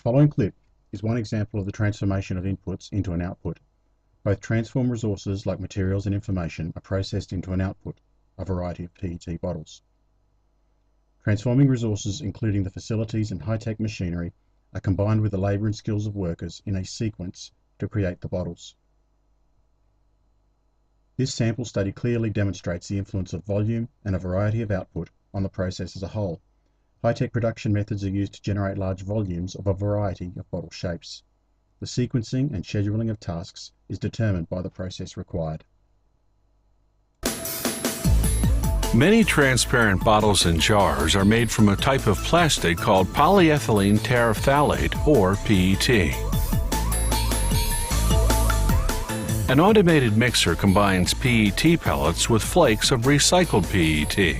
following clip is one example of the transformation of inputs into an output. Both transform resources like materials and information are processed into an output, a variety of PET bottles. Transforming resources, including the facilities and high-tech machinery, are combined with the labour and skills of workers in a sequence to create the bottles. This sample study clearly demonstrates the influence of volume and a variety of output on the process as a whole. High-tech production methods are used to generate large volumes of a variety of bottle shapes. The sequencing and scheduling of tasks is determined by the process required. Many transparent bottles and jars are made from a type of plastic called polyethylene terephthalate, or PET. An automated mixer combines PET pellets with flakes of recycled PET.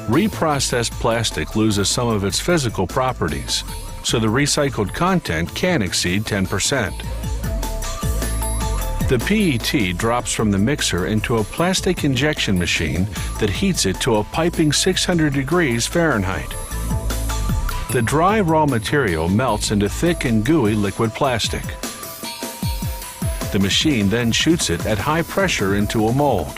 Reprocessed plastic loses some of its physical properties, so the recycled content can exceed 10%. The PET drops from the mixer into a plastic injection machine that heats it to a piping 600 degrees Fahrenheit. The dry raw material melts into thick and gooey liquid plastic. The machine then shoots it at high pressure into a mold.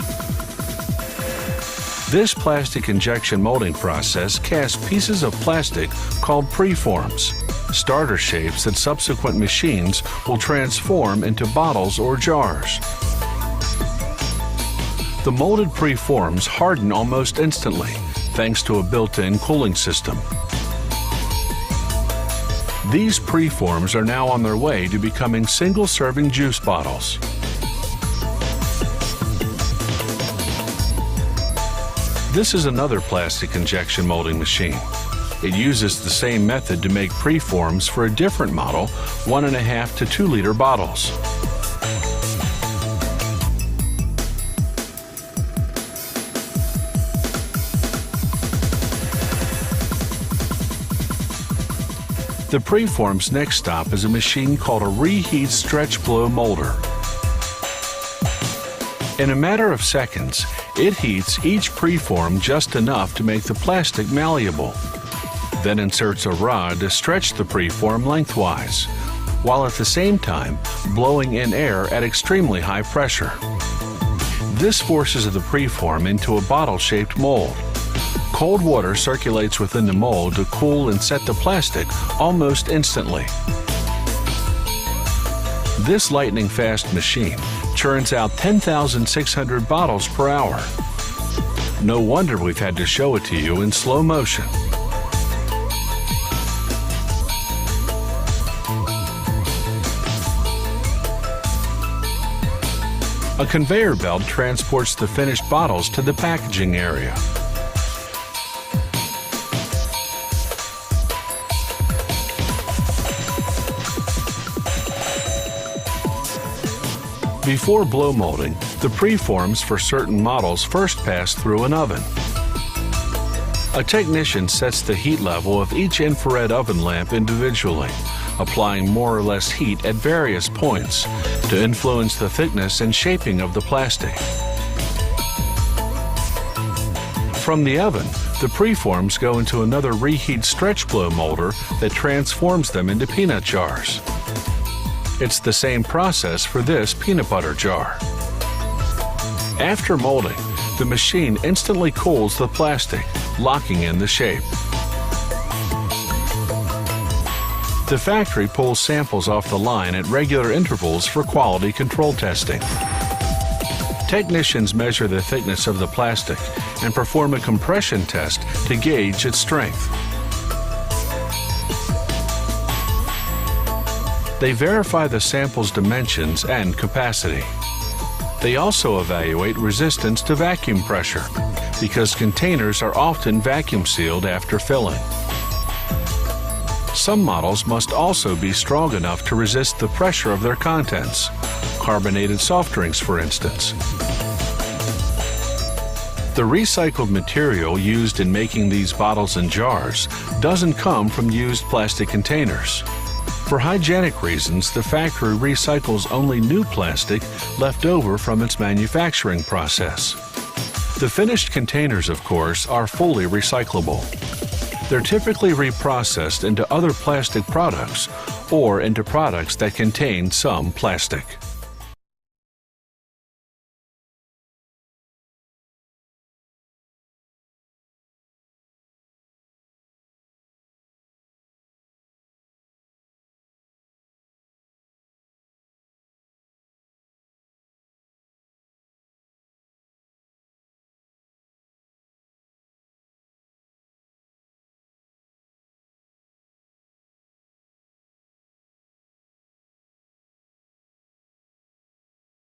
This plastic injection molding process casts pieces of plastic called preforms, starter shapes that subsequent machines will transform into bottles or jars. The molded preforms harden almost instantly, thanks to a built-in cooling system. These preforms are now on their way to becoming single-serving juice bottles. This is another plastic injection molding machine. It uses the same method to make preforms for a different model, 1.5 to 2 liter bottles. The preform's next stop is a machine called a reheat stretch blow molder. In a matter of seconds, it heats each preform just enough to make the plastic malleable, then inserts a rod to stretch the preform lengthwise, while at the same time blowing in air at extremely high pressure. This forces the preform into a bottle-shaped mold. Cold water circulates within the mold to cool and set the plastic almost instantly. This lightning-fast machine churns out 10,600 bottles per hour. No wonder we've had to show it to you in slow motion. A conveyor belt transports the finished bottles to the packaging area. Before blow molding, the preforms for certain models first pass through an oven. A technician sets the heat level of each infrared oven lamp individually, applying more or less heat at various points to influence the thickness and shaping of the plastic. From the oven, the preforms go into another reheat stretch blow molder that transforms them into peanut jars. It's the same process for this peanut butter jar. After molding, the machine instantly cools the plastic, locking in the shape. The factory pulls samples off the line at regular intervals for quality control testing. Technicians measure the thickness of the plastic and perform a compression test to gauge its strength. They verify the sample's dimensions and capacity. They also evaluate resistance to vacuum pressure, because containers are often vacuum sealed after filling. Some models must also be strong enough to resist the pressure of their contents, carbonated soft drinks for instance. The recycled material used in making these bottles and jars doesn't come from used plastic containers. For hygienic reasons, the factory recycles only new plastic left over from its manufacturing process. The finished containers, of course, are fully recyclable. They're typically reprocessed into other plastic products or into products that contain some plastic.